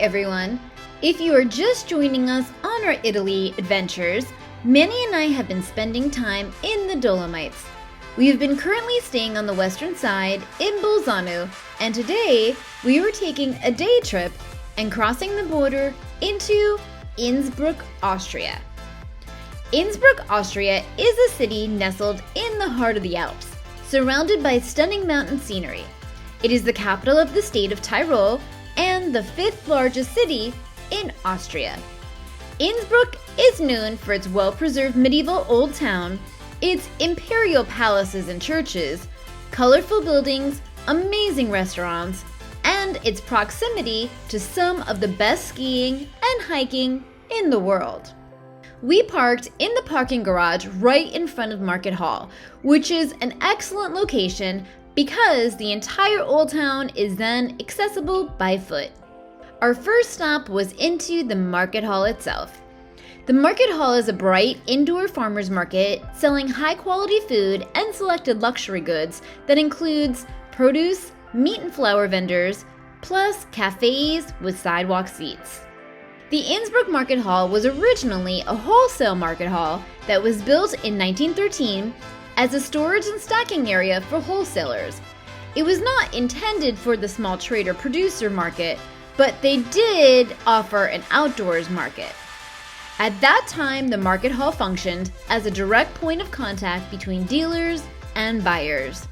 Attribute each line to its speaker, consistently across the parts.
Speaker 1: everyone! If you are just joining us on our Italy adventures, Manny and I have been spending time in the Dolomites. We have been currently staying on the western side in Bolzano, and today we were taking a day trip and crossing the border into Innsbruck, Austria. Innsbruck, Austria is a city nestled in the heart of the Alps, surrounded by stunning mountain scenery. It is the capital of the state of Tyrol and the fifth largest city in Austria. Innsbruck is known for its well-preserved medieval old town, its imperial palaces and churches, colorful buildings, amazing restaurants, and its proximity to some of the best skiing and hiking in the world. We parked in the parking garage right in front of Market Hall, which is an excellent location because the entire old town is then accessible by foot. Our first stop was into the Market Hall itself. The Market Hall is a bright indoor farmers market selling high-quality food and selected luxury goods that includes produce, meat and flour vendors, plus cafes with sidewalk seats. The Innsbruck Market Hall was originally a wholesale market hall that was built in 1913 as a storage and stocking area for wholesalers. It was not intended for the small trader producer market, but they did offer an outdoors market. At that time, the market hall functioned as a direct point of contact between dealers and buyers.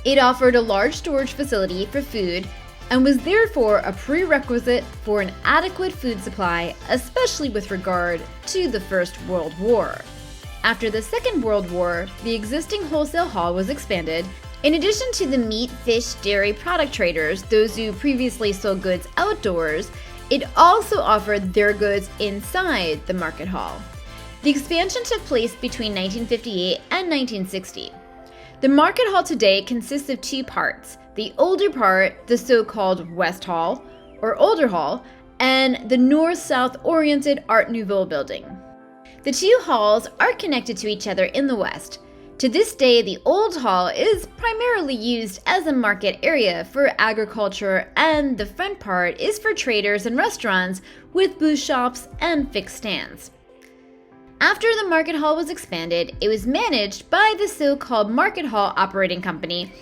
Speaker 1: It offered a large storage facility for food and was therefore a prerequisite for an adequate food supply, especially with regard to the First World War. After the Second World War, the existing wholesale hall was expanded. In addition to the meat, fish, dairy product traders, those who previously sold goods outdoors, it also offered their goods inside the market hall. The expansion took place between 1958 and 1960. The market hall today consists of two parts: the older part, the so-called West Hall, or Older Hall, and the north-south oriented Art Nouveau building. The two halls are connected to each other in the west. To this day, the Old Hall is primarily used as a market area for agriculture, and the front part is for traders and restaurants with booth shops and fixed stands. After the market hall was expanded, it was managed by the so-called Market Hall Operating Company,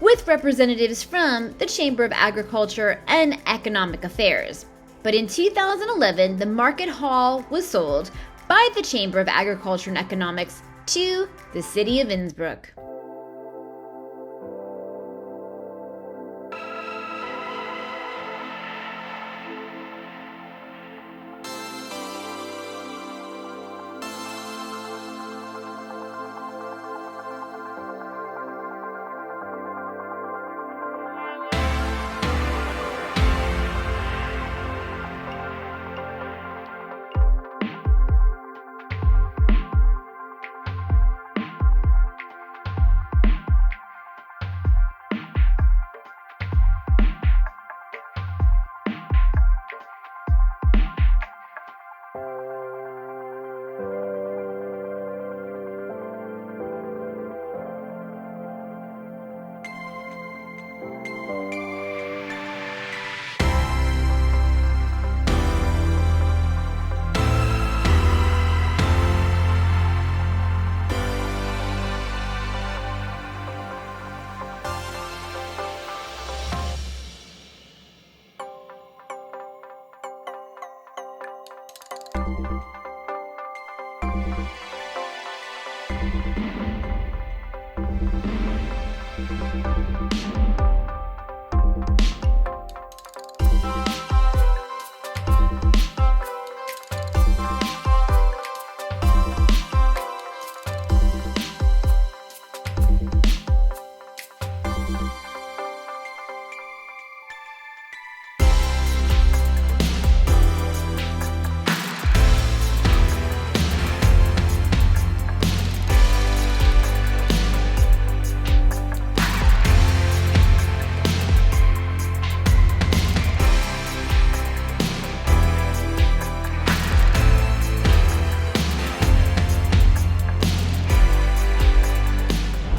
Speaker 1: with representatives from the Chamber of Agriculture and Economic Affairs. But in 2011, the market hall was sold by the Chamber of Agriculture and Economics to the city of Innsbruck.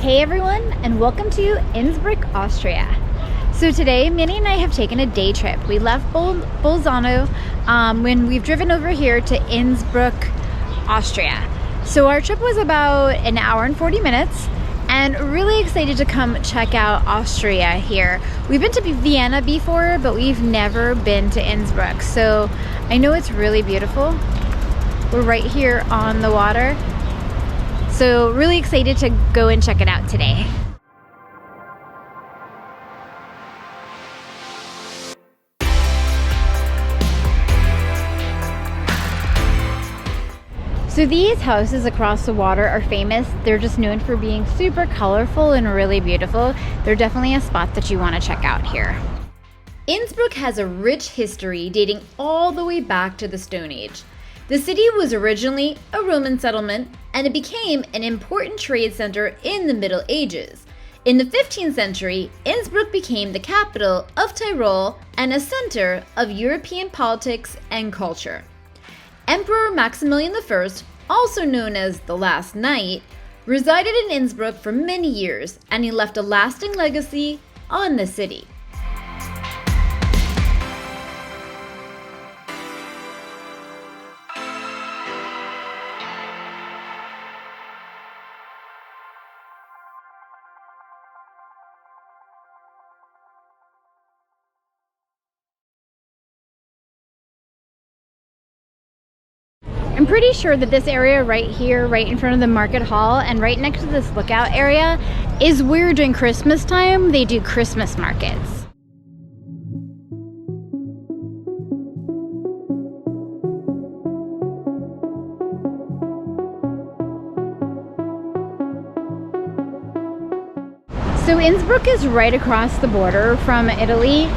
Speaker 1: Hey everyone, and welcome to Innsbruck, Austria. So today, Manny and I have taken a day trip. We left Bolzano when we've driven over here to Innsbruck, Austria. So our trip was about an hour and 40 minutes, and really excited to come check out Austria here. We've been to Vienna before, but we've never been to Innsbruck. So I know it's really beautiful. We're right here on the water. So really excited to go and check it out today. So these houses across the water are famous. They're just known for being super colorful and really beautiful. They're definitely a spot that you want to check out here. Innsbruck has a rich history dating all the way back to the Stone Age. The city was originally a Roman settlement, and it became an important trade center in the Middle Ages. In the 15th century, Innsbruck became the capital of Tyrol and a center of European politics and culture. Emperor Maximilian I, also known as the Last Knight, resided in Innsbruck for many years, and he left a lasting legacy on the city. I'm pretty sure that this area right here, right in front of the market hall and right next to this lookout area, is where during Christmas time they do Christmas markets. So Innsbruck is right across the border from Italy.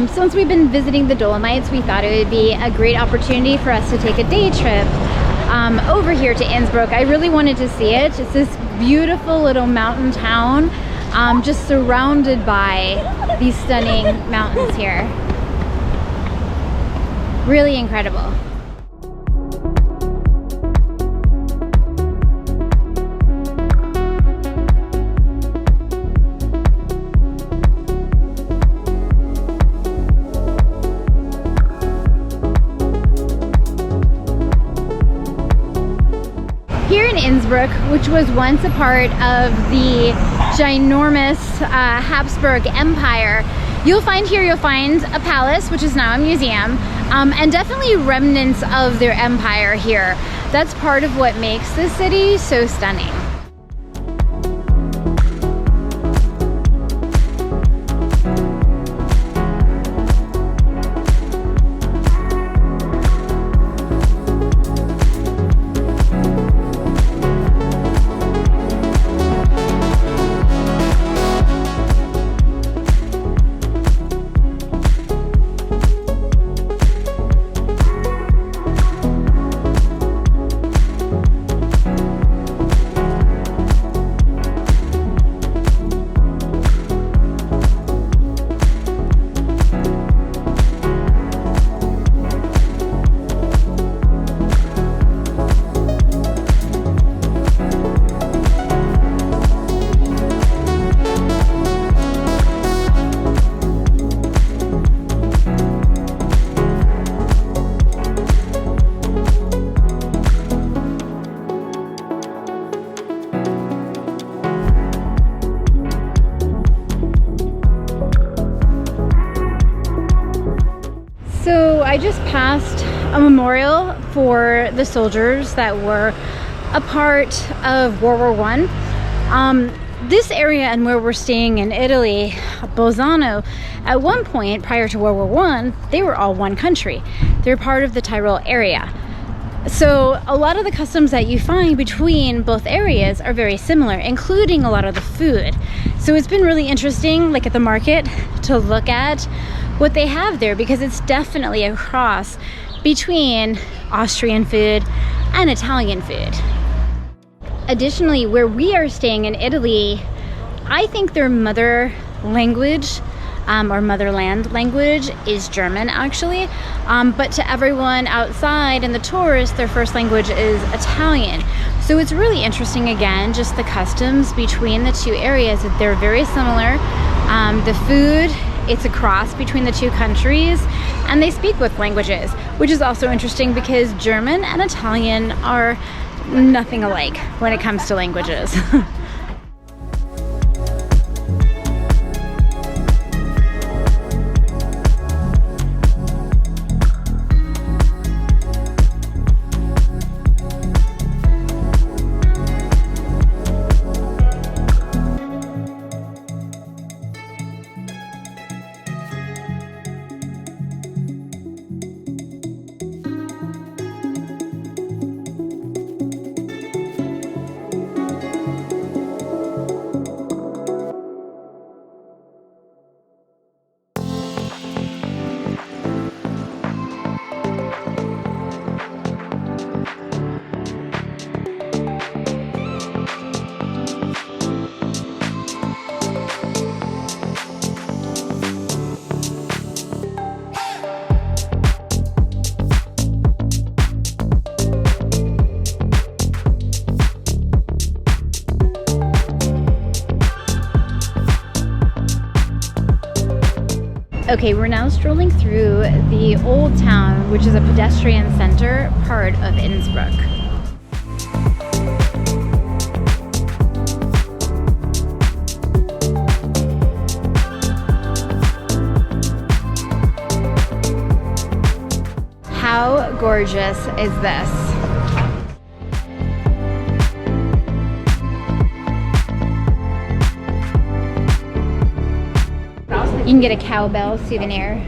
Speaker 1: Since we've been visiting the Dolomites, we thought it would be a great opportunity for us to take a day trip over here to Innsbruck. I really wanted to see it. It's this beautiful little mountain town, just surrounded by these stunning mountains here. Really incredible. Here in Innsbruck, which was once a part of the ginormous Habsburg Empire, you'll find a palace, which is now a museum, and definitely remnants of their empire here. That's part of what makes this city so stunning. So I just passed a memorial for the soldiers that were a part of World War I. This area and where we're staying in Italy, Bolzano, at one point prior to World War I, they were all one country. They're part of the Tyrol area. So a lot of the customs that you find between both areas are very similar, including a lot of the food. So it's been really interesting, like at the market, to look at what they have there, because it's definitely a cross between Austrian food and Italian food. Additionally, where we are staying in Italy, I think their mother language or motherland language is German, actually, but to everyone outside and the tourists, their first language is Italian. So it's really interesting, again, just the customs between the two areas, that they're very similar. The food
Speaker 2: it's a cross between the two countries, and they speak both languages, which is also interesting because German and Italian are nothing alike when it comes to languages. Okay, we're now strolling through the old town, which is a pedestrian center part of Innsbruck. How gorgeous is this? You can get a cowbell souvenir.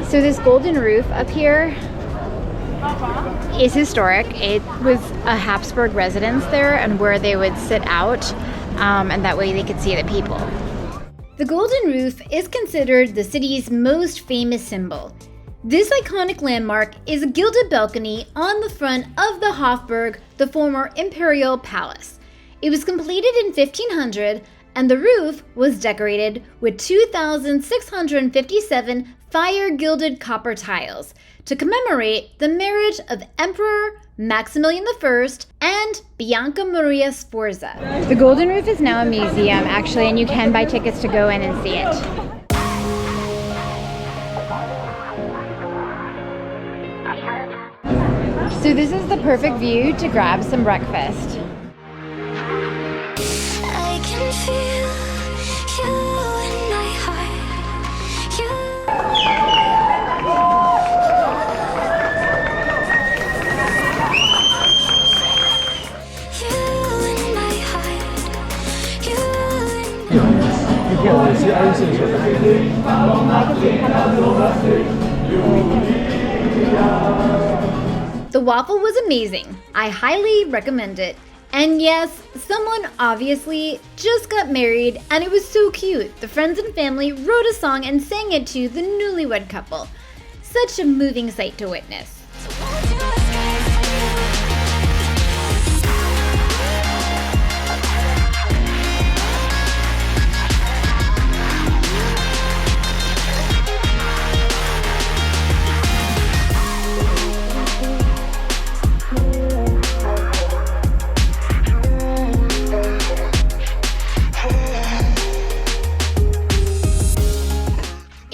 Speaker 2: So this golden roof up here is historic. It was a Habsburg residence there and where they would sit out, and that way they could see the people.
Speaker 1: The golden roof is considered the city's most famous symbol. This iconic landmark is a gilded balcony on the front of the Hofburg, the former imperial palace. It was completed in 1500, and the roof was decorated with 2,657 fire-gilded copper tiles to commemorate the marriage of Emperor Maximilian I and Bianca Maria Sforza.
Speaker 2: The golden roof is now a museum, actually, and you can buy tickets to go in and see it. So this is the perfect view to grab some breakfast.
Speaker 3: I can feel you in my heart.
Speaker 1: The waffle was amazing. I highly recommend it. And yes, someone obviously just got married and it was so cute. The friends and family wrote a song and sang it to the newlywed couple. Such a moving sight to witness.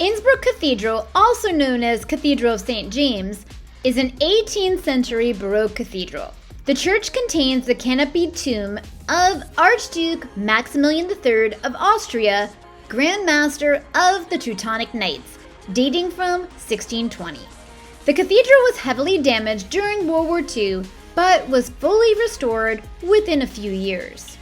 Speaker 1: Innsbruck Cathedral, also known as Cathedral of St. James, is an 18th century Baroque cathedral. The church contains the canopied tomb of Archduke Maximilian III of Austria, Grand Master of the Teutonic Knights, dating from 1620. The cathedral was heavily damaged during World War II, but was fully restored within a few years.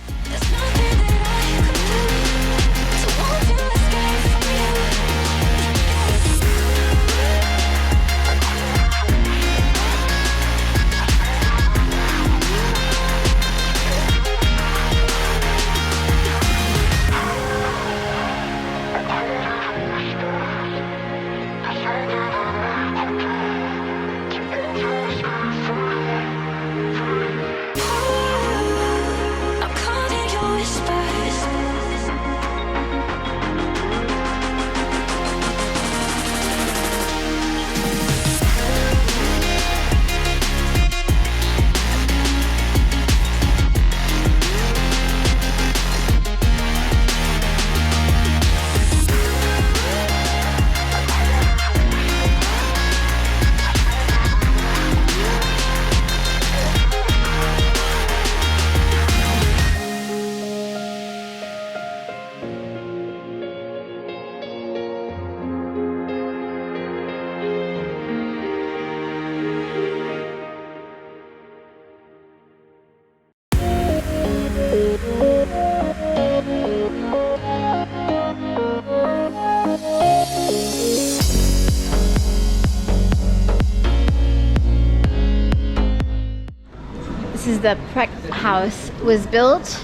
Speaker 2: This is the Precht House. It was built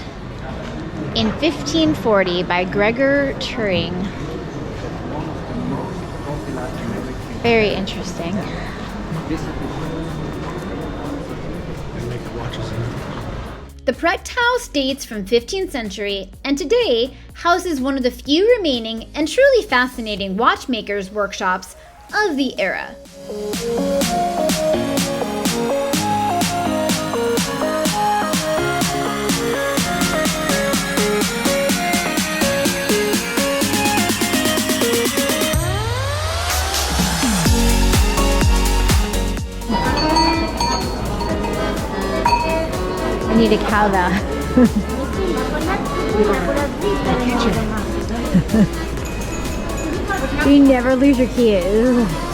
Speaker 2: in 1540 by Gregor Turing. Very interesting.
Speaker 1: The Precht House dates from 15th century and today houses one of the few remaining and truly fascinating watchmakers' workshops of the era.
Speaker 2: I need a cow now. You never lose your keys.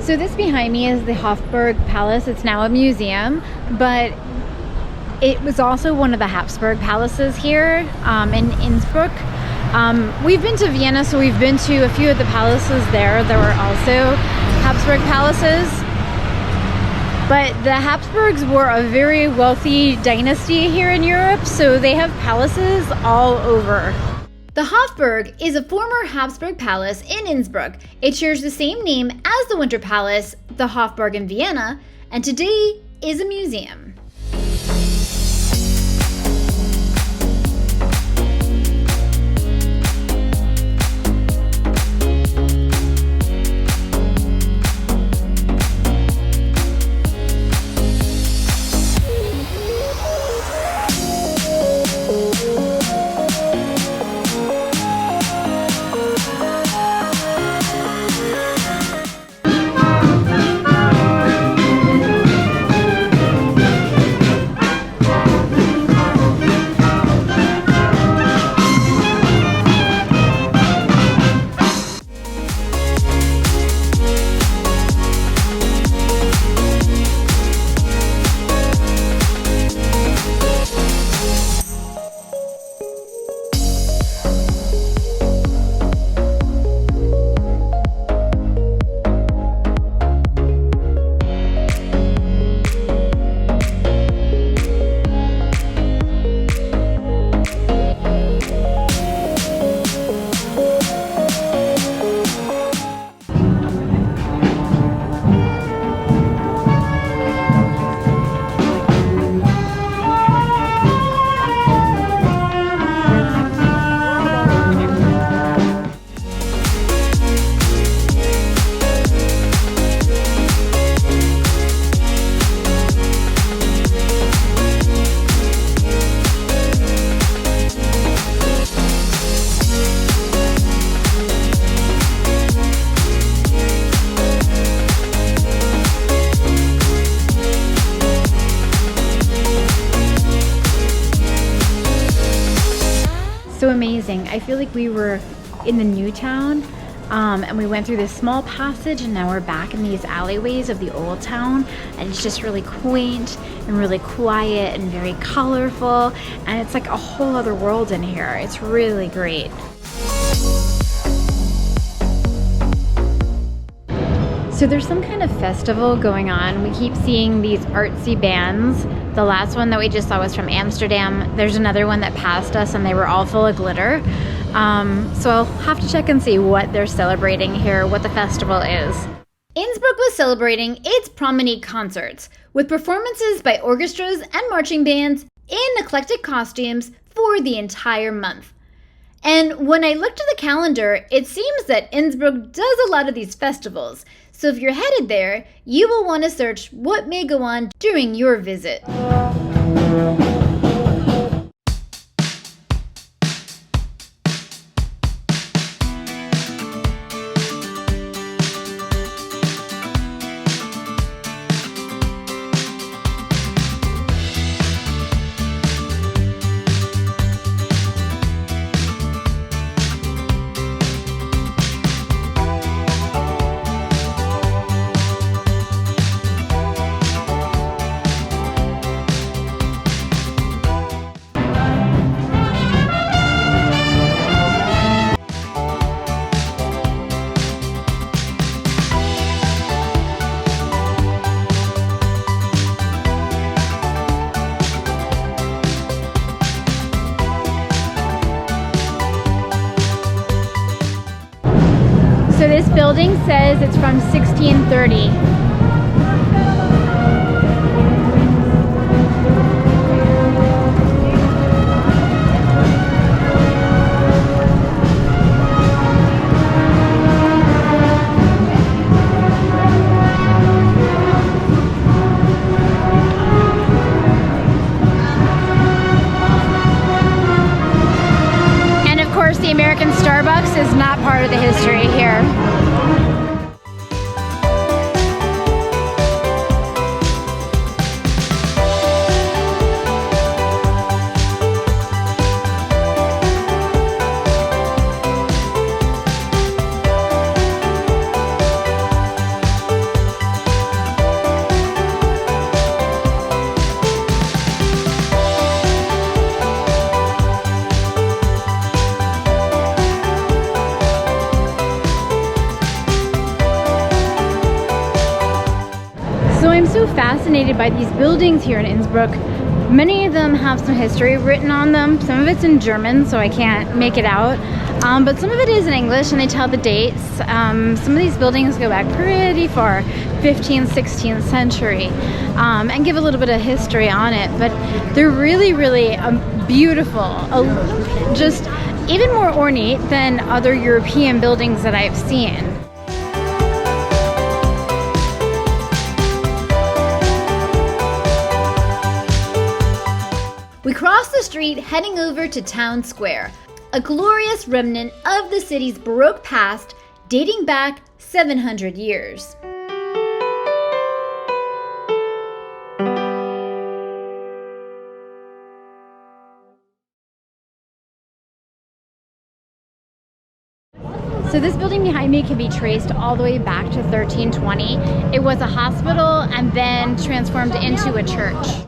Speaker 2: So this behind me is the Hofburg Palace. It's now a museum, but it was also one of the Habsburg palaces here in Innsbruck. We've been to Vienna, so we've been to a few of the palaces there. There were also Habsburg palaces. But the Habsburgs were a very wealthy dynasty here in Europe, so they have palaces all over.
Speaker 1: The Hofburg is a former Habsburg palace in Innsbruck. It shares the same name as the Winter Palace, the Hofburg in Vienna, and today is a museum.
Speaker 2: So amazing. I feel like we were in the new town And we went through this small passage, and now we're back in these alleyways of the old town, and it's just really quaint and really quiet and very colorful, and it's like a whole other world in here. It's really great. So there's some kind of festival going on. We keep seeing these artsy bands. The last one that we just saw was from Amsterdam. There's another one that passed us, and they were all full of glitter. So I'll have to check and see what they're celebrating here, what the festival is.
Speaker 1: Innsbruck was celebrating its promenade concerts, with performances by orchestras and marching bands in eclectic costumes for the entire month. And when I looked at the calendar, it seems that Innsbruck does a lot of these festivals. So if you're headed there, you will want to search what may go on during your visit.
Speaker 2: So this building says it's from 1630. And of course, the American Starbucks is not part of the history here. I'm so fascinated by these buildings here in Innsbruck. Many of them have some history written on them. Some of it's in German, so I can't make it out. But some of it is in English, and they tell the dates. Some of these buildings go back pretty far, 15th, 16th century, and give a little bit of history on it. But they're really, really beautiful. Just even more ornate than other European buildings that I've seen.
Speaker 1: We cross the street heading over to Town Square, a glorious remnant of the city's Baroque past dating back 700 years.
Speaker 2: So this building behind me can be traced all the way back to 1320. It was a hospital and then transformed into a church.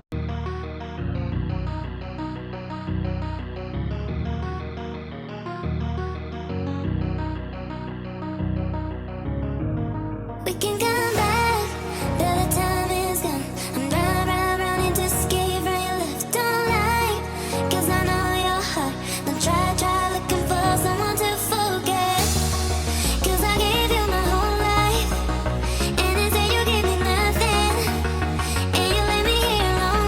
Speaker 3: We can come back, but the time is gone. I'm running to escape from your left. Don't lie, 'cause I know your heart. Don't try looking for someone to forget. 'Cause I gave you my whole life, and instead you gave me nothing. And you let me here alone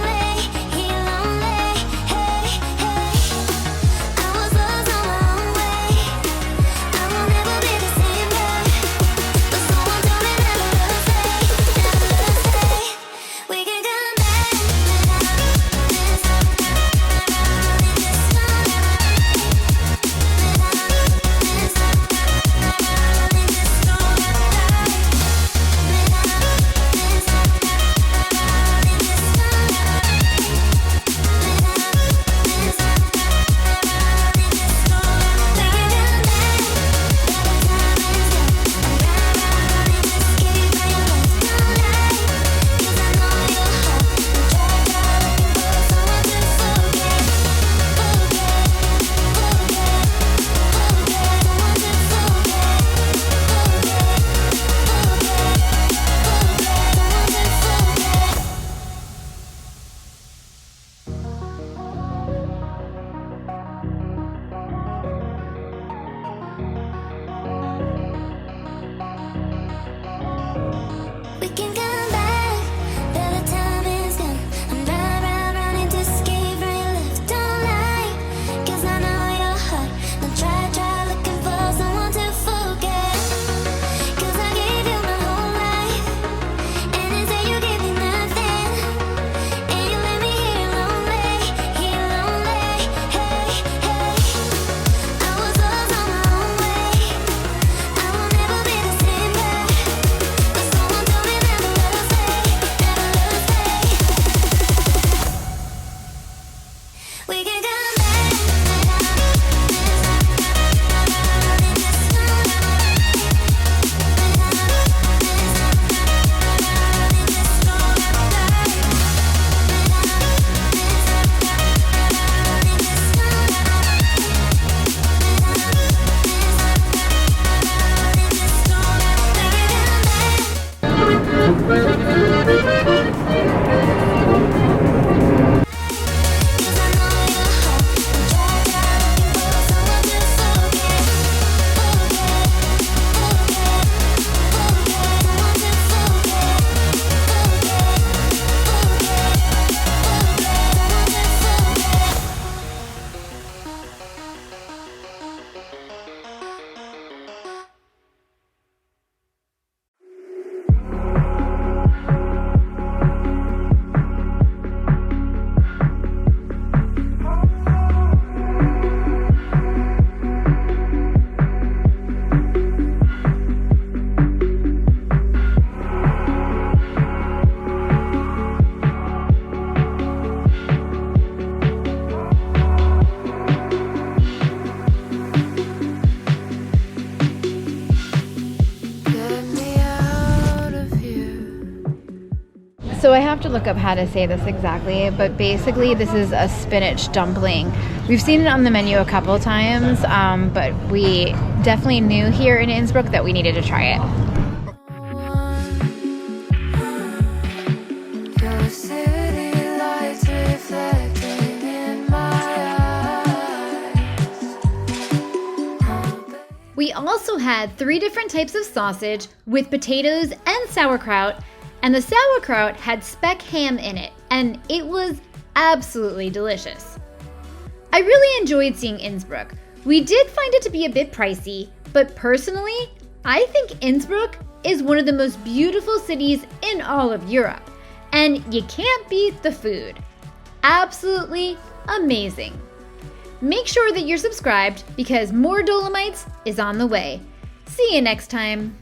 Speaker 2: So I have to look up how to say this exactly, but basically this is a spinach dumpling. We've seen it on the menu a couple times, but we definitely knew here in Innsbruck that we needed to try it.
Speaker 3: Your city lights reflecting in my eyes.
Speaker 1: We also had 3 different types of sausage with potatoes and sauerkraut, and the sauerkraut had speck ham in it, and it was absolutely delicious. I really enjoyed seeing Innsbruck. We did find it to be a bit pricey, but personally, I think Innsbruck is one of the most beautiful cities in all of Europe, and you can't beat the food. Absolutely amazing. Make sure that you're subscribed because more Dolomites is on the way. See you next time.